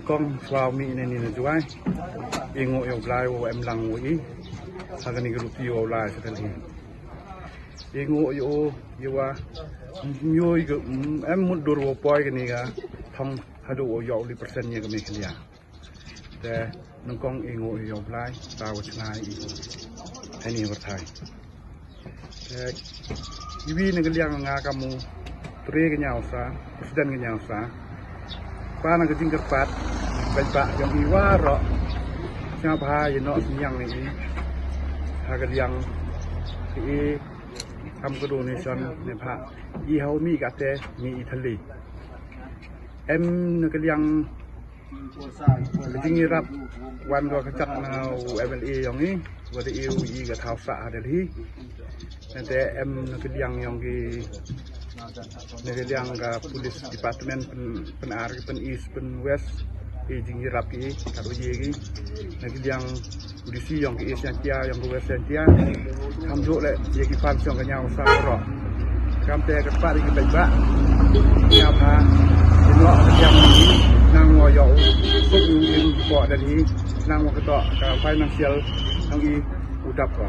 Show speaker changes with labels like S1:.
S1: con vào mi này này chú ai ngồi ở lại em lăng ngồi thằng cái này cái rupio ở lại sẽ thành ngồi yo nhiều cái em muốn đồ vào poi cái này cả thằng hai đồ yo 10% như cái mấy cái nàyแต่น้องกองngồi ở lại tao cái này anh này vật thay Ibi nagaliang nga kamu tre ganyaw sa presiden ganyaw sa pa naging kerpat banyak yang iwaro siapa yang nak siang ni nagaliang i kam Indonesia ne pha i hau mi kate mi Italy em nagaliang jing irap wan go kacak na MLA yang ni wada EU i ga thau sa Delhi nanti em nagaliang ke polis departemen penar pen east pen west jing irap ki karo ye nagaliang polisi yang ke east yang tia yang ke west yang tia tham duk le ye ki fan song ka nyao sa ro kam te ka pa ri ki ba nyao pha lo yang nang wo yo suk in bo da ni nang wo ka to ka financial nang i udap ko